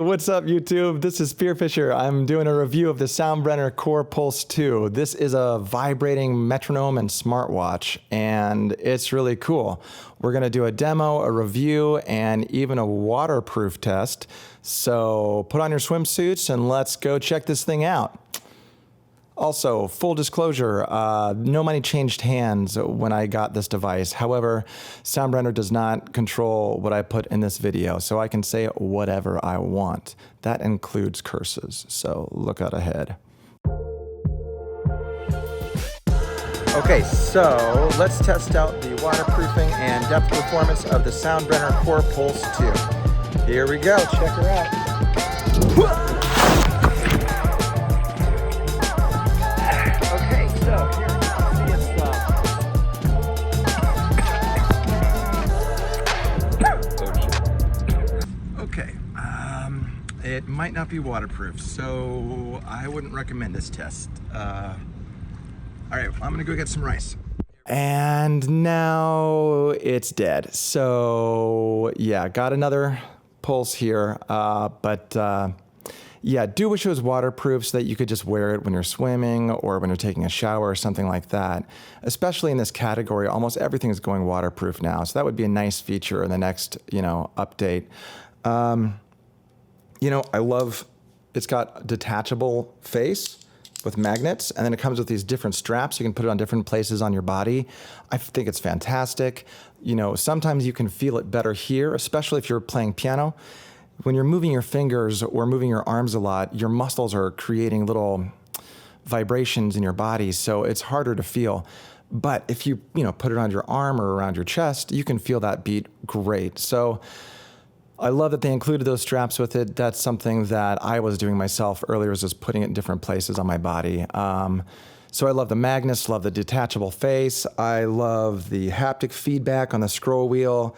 What's up, YouTube? This is Spearfisher. I'm doing a review of the Soundbrenner Core Pulse 2. This is a vibrating metronome and smartwatch, and it's really cool. We're going to do a demo, a review, and even a waterproof test. So put on your swimsuits and let's go check this thing out. Also, full disclosure, no money changed hands when I got this device. However, Soundbrenner does not control what I put in this video, so I can say whatever I want. That includes curses, so look out ahead. Okay, so let's test out the waterproofing and depth performance of the Soundbrenner Core Pulse 2. Here we go, check her out. It might not be waterproof, so I wouldn't recommend this test. All right, I'm gonna go get some rice. And now it's dead. So yeah, got another pulse here, yeah, do wish it was waterproof so that you could just wear it when you're swimming or when you're taking a shower or something like that. Especially in this category, almost everything is going waterproof now, so that would be a nice feature in the next, update. I love, it's got detachable face with magnets, and then it comes with these different straps. You can put it on different places on your body. I think it's fantastic. Sometimes you can feel it better here, especially if you're playing piano. When you're moving your fingers or moving your arms a lot, your muscles are creating little vibrations in your body, so it's harder to feel. But if you, put it on your arm or around your chest, you can feel that beat great. So I love that they included those straps with it. That's something that I was doing myself earlier, was just putting it in different places on my body. So I love the magnets, love the detachable face. I love the haptic feedback on the scroll wheel.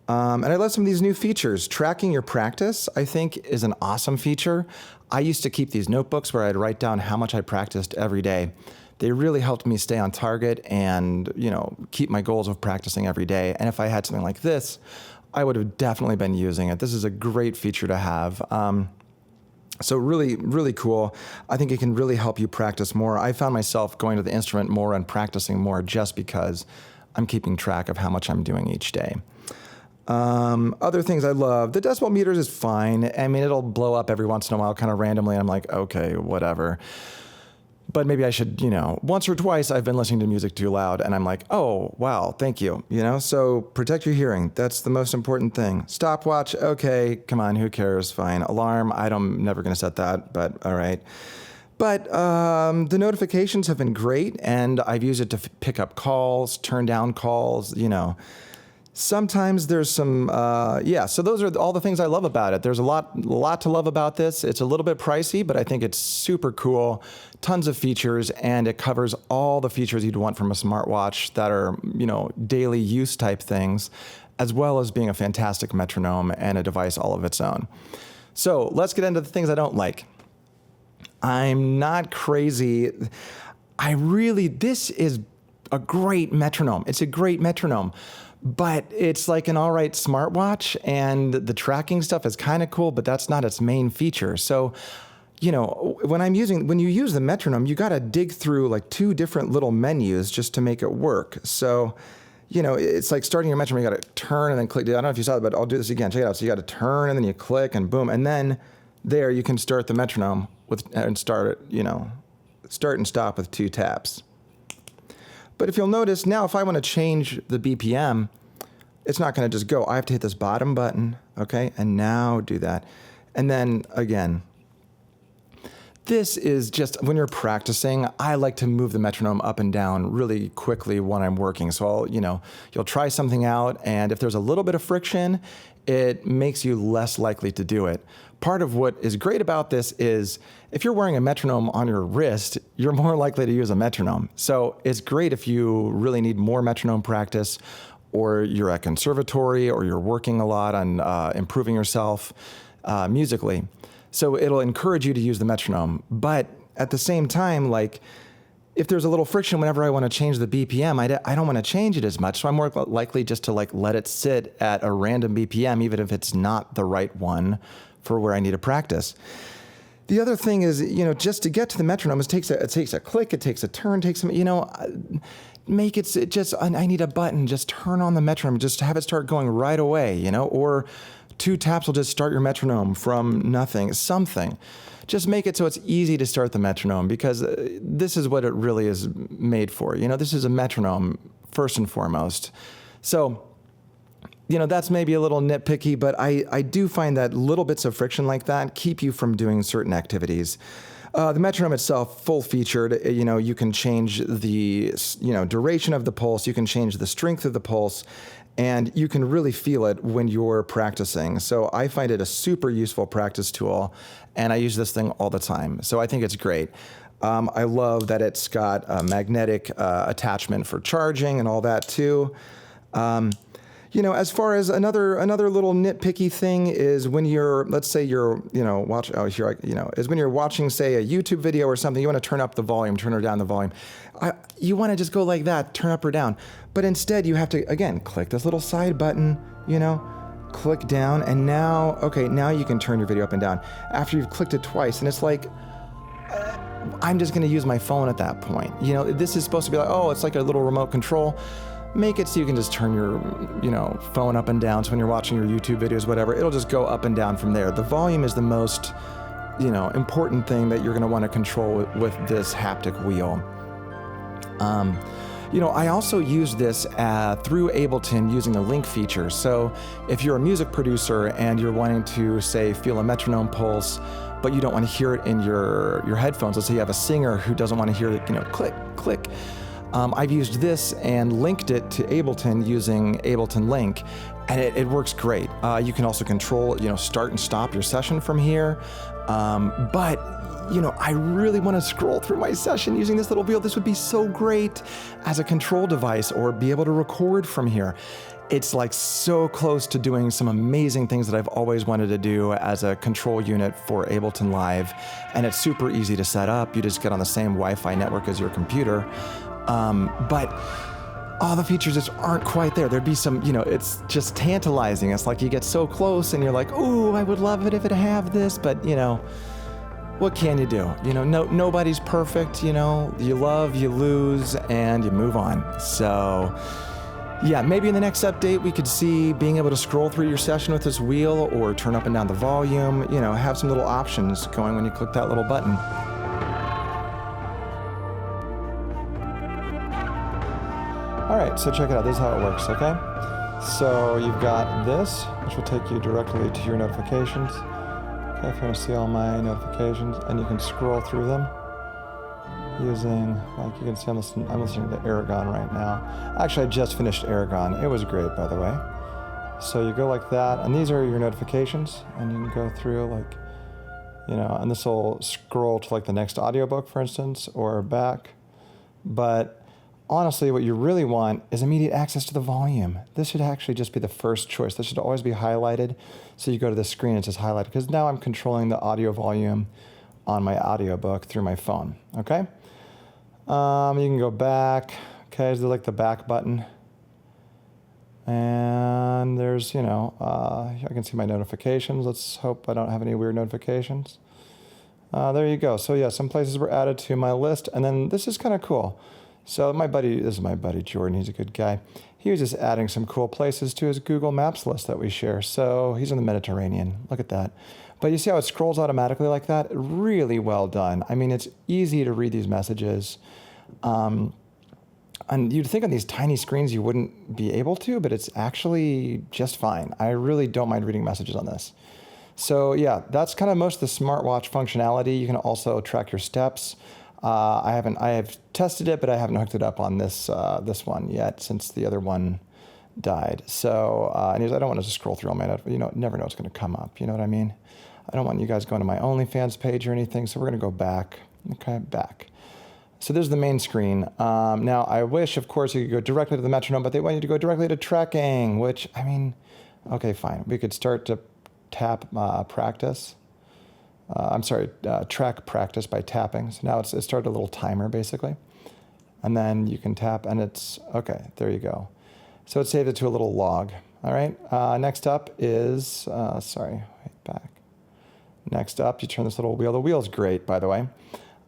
And I love some of these new features. Tracking your practice, I think, is an awesome feature. I used to keep these notebooks where I'd write down how much I practiced every day. They really helped me stay on target and, keep my goals of practicing every day. And if I had something like this, I would have definitely been using it. This is a great feature to have. So really, really cool. I think it can really help you practice more. I found myself going to the instrument more and practicing more just because I'm keeping track of how much I'm doing each day. Other things I love, the decibel meters is fine. I mean, it'll blow up every once in a while kind of randomly. And I'm like, okay, whatever. But maybe I should, once or twice I've been listening to music too loud and I'm like, oh, wow, thank you. So protect your hearing. That's the most important thing. Stopwatch, okay, come on, who cares? Fine. Alarm, I'm never going to set that, but all right. But the notifications have been great, and I've used it to pick up calls, turn down calls, Sometimes there's some, so those are all the things I love about it. There's a lot to love about this. It's a little bit pricey, but I think it's super cool. Tons of features, and it covers all the features you'd want from a smartwatch that are, daily use type things, as well as being a fantastic metronome and a device all of its own. So let's get into the things I don't like. I'm not crazy. This is a great metronome. It's a great metronome. But it's like an all right smartwatch, and the tracking stuff is kind of cool, but that's not its main feature. So, when you use the metronome, you got to dig through like two different little menus just to make it work. So, it's like starting your metronome, you got to turn and then click. I don't know if you saw it, but I'll do this again. Check it out. So you got to turn and then you click and boom. And then there you can start the metronome and start and stop with 2 taps. But if you'll notice, now if I want to change the BPM, it's not going to just go. I have to hit this bottom button, okay? And now do that. And then again, this is just, when you're practicing, I like to move the metronome up and down really quickly when I'm working. So you'll try something out, and if there's a little bit of friction, it makes you less likely to do it. Part of what is great about this is if you're wearing a metronome on your wrist, you're more likely to use a metronome. So it's great if you really need more metronome practice, or you're at conservatory, or you're working a lot on improving yourself musically. So it'll encourage you to use the metronome. But at the same time, if there's a little friction whenever I want to change the BPM, I don't want to change it as much. So I'm more likely just to let it sit at a random BPM, even if it's not the right one for where I need to practice. The other thing is, just to get to the metronome, it takes a click, it takes a turn, takes some, make it just, I need a button, just turn on the metronome, just have it start going right away, or 2 taps will just start your metronome from nothing, something. Just make it so it's easy to start the metronome, because this is what it really is made for. This is a metronome first and foremost. So, that's maybe a little nitpicky, but I do find that little bits of friction like that keep you from doing certain activities. The metronome itself, full featured, you can change the, duration of the pulse, you can change the strength of the pulse, and you can really feel it when you're practicing. So I find it a super useful practice tool, and I use this thing all the time. So I think it's great. I love that it's got a magnetic attachment for charging and all that too. As far as another little nitpicky thing is when let's say you're, is when you're watching, say, a YouTube video or something, you want to turn up the volume, turn or down the volume. You want to just go like that, turn up or down. But instead you have to, again, click this little side button, click down, and now you can turn your video up and down after you've clicked it twice. And it's like, I'm just going to use my phone at that point. This is supposed to be like, it's like a little remote control. Make it so you can just turn your, phone up and down. So when you're watching your YouTube videos, whatever, it'll just go up and down from there. The volume is the most, important thing that you're going to want to control with this haptic wheel. I also use this through Ableton using the link feature. So if you're a music producer and you're wanting to, say, feel a metronome pulse, but you don't want to hear it in your headphones, let's say you have a singer who doesn't want to hear it, click, click. I've used this and linked it to Ableton using Ableton Link, and it works great. You can also control, start and stop your session from here. But I really want to scroll through my session using this little wheel. This would be so great as a control device, or be able to record from here. It's like so close to doing some amazing things that I've always wanted to do as a control unit for Ableton Live. And it's super easy to set up. You just get on the same Wi-Fi network as your computer. But all the features just aren't quite there. There'd be some, it's just tantalizing. It's like you get so close and you're like, ooh, I would love it if it had this, but what can you do? Nobody's perfect, you love, you lose, and you move on. So yeah, maybe in the next update we could see being able to scroll through your session with this wheel, or turn up and down the volume, have some little options going when you click that little button. All right, so check it out. This is how it works, okay? So you've got this, which will take you directly to your notifications. Okay, if you want to see all my notifications, and you can scroll through them using, like you can see, I'm listening to Aragon right now. Actually, I just finished Aragon. It was great, by the way. So you go like that, and these are your notifications, and you can go through like, and this will scroll to like the next audiobook, for instance, or back. But honestly, what you really want is immediate access to the volume. This should actually just be the first choice. This should always be highlighted. So you go to the screen, it's just highlighted, because now I'm controlling the audio volume on my audiobook through my phone, okay? You can go back, okay, there's like the back button. And there's, I can see my notifications. Let's hope I don't have any weird notifications. There you go. So yeah, some places were added to my list. And then this is kind of cool. So this is my buddy Jordan, he's a good guy. He was just adding some cool places to his Google Maps list that we share. So he's in the Mediterranean, look at that. But you see how it scrolls automatically like that? Really well done. I mean, it's easy to read these messages. And you'd think on these tiny screens you wouldn't be able to, but it's actually just fine. I really don't mind reading messages on this. So yeah, that's kind of most of the smartwatch functionality. You can also track your steps. I have tested it, but I haven't hooked it up on this one yet since the other one died. So, anyways, I don't want to just scroll through all my, never know what's going to come up. You know what I mean? I don't want you guys going to my OnlyFans page or anything. So we're going to go back. Okay, back. So there's the main screen. Now I wish, of course, you could go directly to the metronome, but they want you to go directly to tracking, which, okay, fine. We could start to tap practice. Track practice by tapping. So now it started a little timer basically. And then you can tap and it's, okay, there you go. So it saved it to a little log. All right, next up is, back. Next up, you turn this little wheel. The wheel's great, by the way.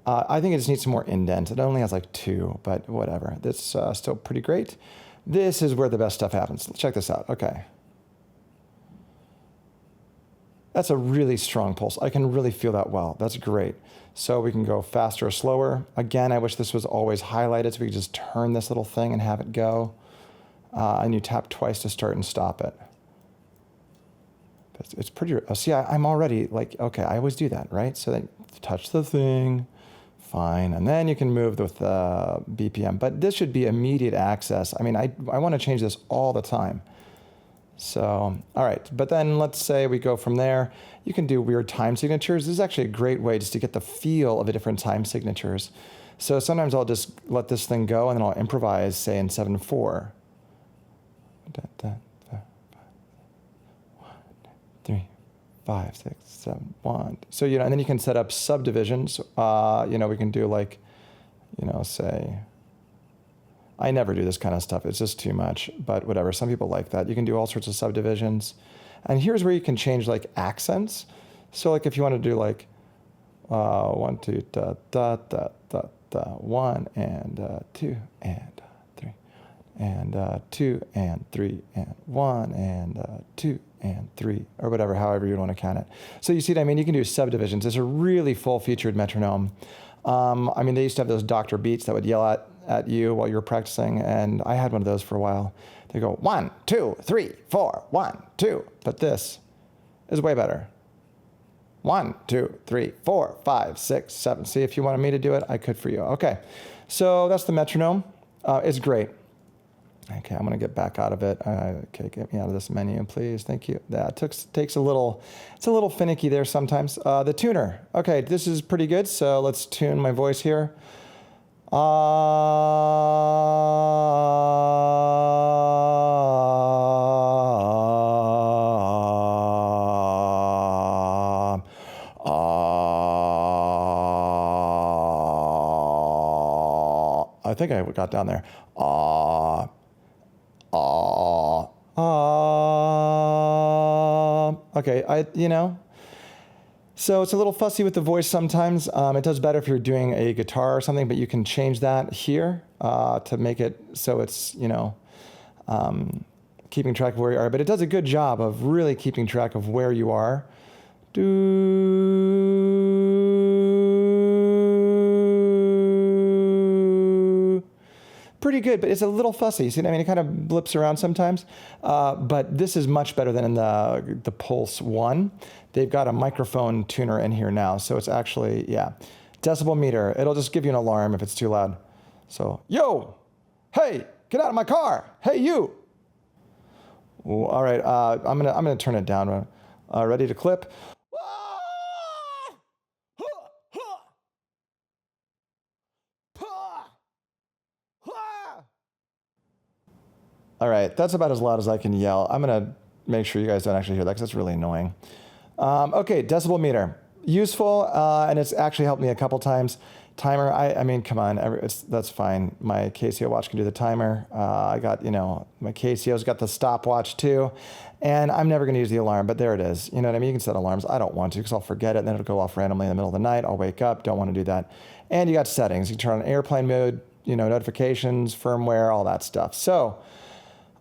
I think it just needs some more indent. It only has like 2, but whatever. That's still pretty great. This is where the best stuff happens. Check this out. Okay. That's a really strong pulse. I can really feel that well. That's great. So we can go faster or slower. Again, I wish this was always highlighted so we could just turn this little thing and have it go. And you tap twice to start and stop it. It's pretty, see, I'm already like, okay, I always do that, right? So then touch the thing, fine. And then you can move with BPM, but this should be immediate access. I mean, I want to change this all the time. So, all right, but then let's say we go from there. You can do weird time signatures. This is actually a great way just to get the feel of the different time signatures. So sometimes I'll just let this thing go and then I'll improvise, say in 7/4. 3, 5, 6, 7, 1. So, and then you can set up subdivisions. We can do like, say, I never do this kind of stuff. It's just too much, but whatever. Some people like that. You can do all sorts of subdivisions. And here's where you can change like accents. So like if you want to do like 1, 2, da, da, da, da, da, 1 and 2 and 3 and 2 and 3 and 1 and 2 and 3 or whatever, however you want to count it. So you see what I mean? You can do subdivisions. It's a really full-featured metronome. They used to have those Dr. Beats that would yell at you while you were practicing, and I had one of those for a while. They go 1, 2, 3, 4, 1, 2. But this is way better. 1, 2, 3, 4, 5, 6, 7. See, if you wanted me to do it, I could for you. Okay, so that's the metronome. It's great. Okay, I'm gonna get back out of it. Okay, get me out of this menu, please. Thank you. That takes a little, it's a little finicky there sometimes. The tuner. Okay, this is pretty good. So let's tune my voice here. I think I got down there. Okay, so it's a little fussy with the voice sometimes. It does better if you're doing a guitar or something, but you can change that here to make it so it's, keeping track of where you are. But it does a good job of really keeping track of where you are. Pretty good, but it's a little fussy. See what I mean? It kind of blips around sometimes. But this is much better than in the Pulse 1. They've got a microphone tuner in here now. So it's actually, decibel meter. It'll just give you an alarm if it's too loud. So, yo, hey, get out of my car. Hey, you. Ooh, all right, I'm gonna turn it down. Ready to clip? All right, that's about as loud as I can yell. I'm gonna make sure you guys don't actually hear that because it's really annoying. Okay, decibel meter. Useful, and it's actually helped me a couple times. Timer, I mean, come on, that's fine. My Casio watch can do the timer. I got, my Casio's got the stopwatch too. And I'm never gonna use the alarm, but there it is. You know what I mean? You can set alarms. I don't want to because I'll forget it and then it'll go off randomly in the middle of the night. I'll wake up, don't wanna do that. And you got settings. You can turn on airplane mode, notifications, firmware, all that stuff. So,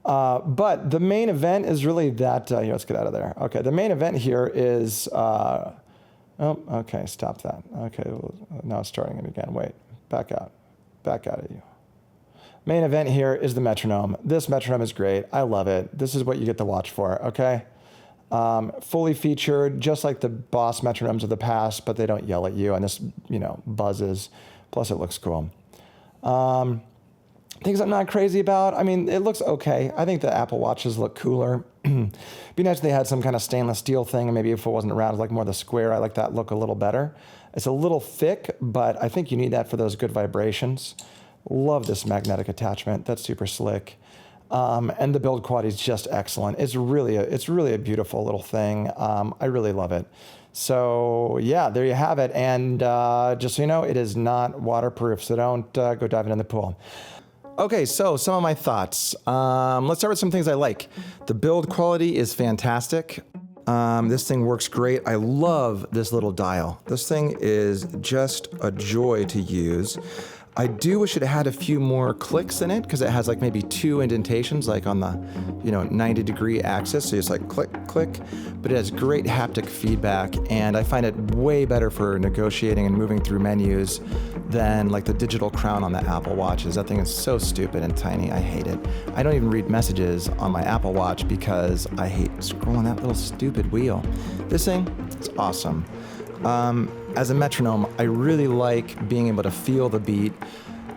but the main event is really that, let's get out of there. Okay, the main event here is, okay, stop that. Okay, well, now it's starting it again. Wait, back out of you. Main event here is the metronome. This metronome is great. I love it. This is what you get the watch for, okay? Fully featured, just like the Boss metronomes of the past, but they don't yell at you, and this, buzzes. Plus, it looks cool. Things I'm not crazy about. I mean, it looks okay. I think the Apple Watches look cooler. Be nice if they had some kind of stainless steel thing, and maybe if it wasn't round, like more the square, I like that look a little better. It's a little thick, but I think you need that for those good vibrations. Love this magnetic attachment. That's super slick. And the build quality is just excellent. It's really a beautiful little thing. I really love it. So yeah, there you have it. And just so you know, it is not waterproof, so don't go diving in the pool. Okay, so some of my thoughts. Let's start with some things I like. The build quality is fantastic. This thing works great. I love this little dial. This thing is just a joy to use. I do wish it had a few more clicks in it because it has like maybe 2 indentations like on the 90-degree axis. So it's like click, click, but it has great haptic feedback, and I find it way better for negotiating and moving through menus than like the digital crown on the Apple Watches. That thing is so stupid and tiny. I hate it. I don't even read messages on my Apple Watch because I hate scrolling that little stupid wheel. This thing, it's awesome. As a metronome, I really like being able to feel the beat.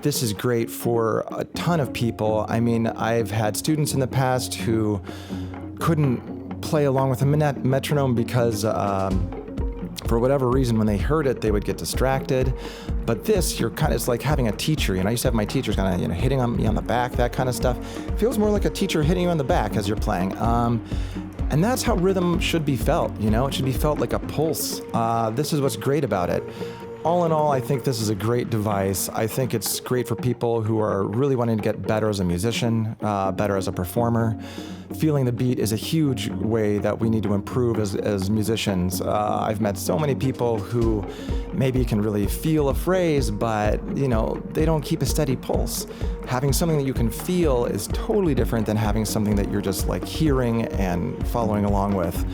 This is great for a ton of people. I mean, I've had students in the past who couldn't play along with a metronome because for whatever reason, when they heard it, they would get distracted. But this, it's like having a teacher. I used to have my teachers kind of, hitting on me on the back, that kind of stuff. It feels more like a teacher hitting you on the back as you're playing. And that's how rhythm should be felt, It should be felt like a pulse. This is what's great about it. All in all, I think this is a great device. I think it's great for people who are really wanting to get better as a musician, better as a performer. Feeling the beat is a huge way that we need to improve as musicians. I've met so many people who maybe can really feel a phrase, but they don't keep a steady pulse. Having something that you can feel is totally different than having something that you're just like hearing and following along with.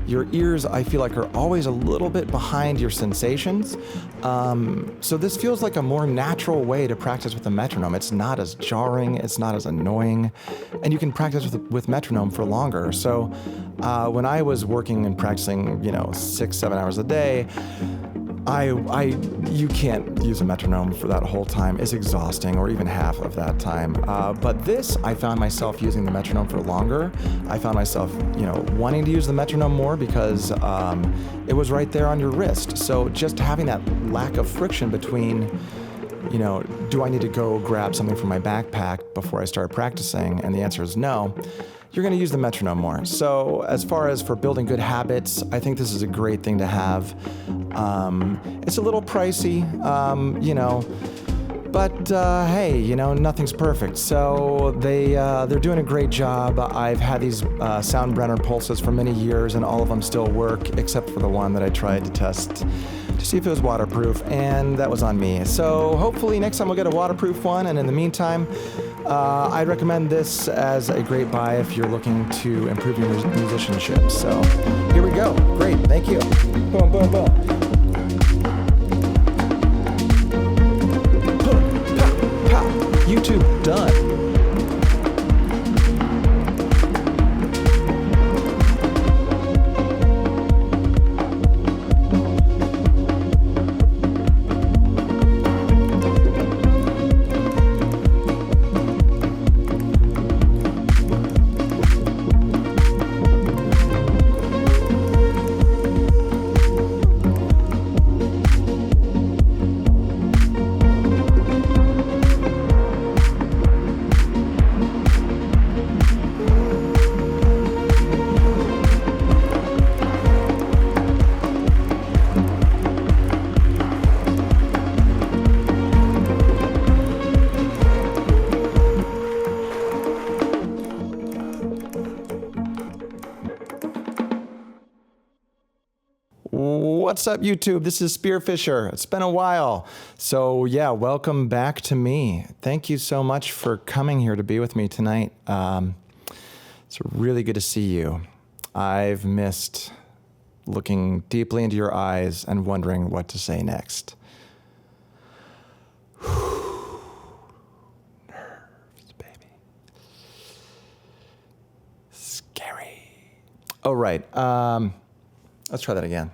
Your ears, I feel like, are always a little bit behind your sensations. So this feels like a more natural way to practice with a metronome. It's not as jarring, it's not as annoying, and you can practice with metronome for longer. So when I was working and practicing, 6-7 hours a day, you can't use a metronome for that whole time. It's exhausting, or even half of that time. But this, I found myself using the metronome for longer. I found myself, wanting to use the metronome more because it was right there on your wrist. So just having that lack of friction between, do I need to go grab something from my backpack before I start practicing? And the answer is no. You're going to use the metronome more. So as far as for building good habits, I think this is a great thing to have. It's a little pricey, but hey, nothing's perfect. So they're doing a great job. I've had these Soundbrenner pulses for many years, and all of them still work, except for the one that I tried to test to see if it was waterproof, and that was on me. So hopefully next time we'll get a waterproof one, and in the meantime, I'd recommend this as a great buy if you're looking to improve your musicianship. So here we go. Great. Thank you. Boom, boom, boom. YouTube done. What's up, YouTube? This is Spearfisher. It's been a while. So yeah, welcome back to me. Thank you so much for coming here to be with me tonight. It's really good to see you. I've missed looking deeply into your eyes and wondering what to say next. Nerves, baby. Scary. Oh, right. Let's try that again.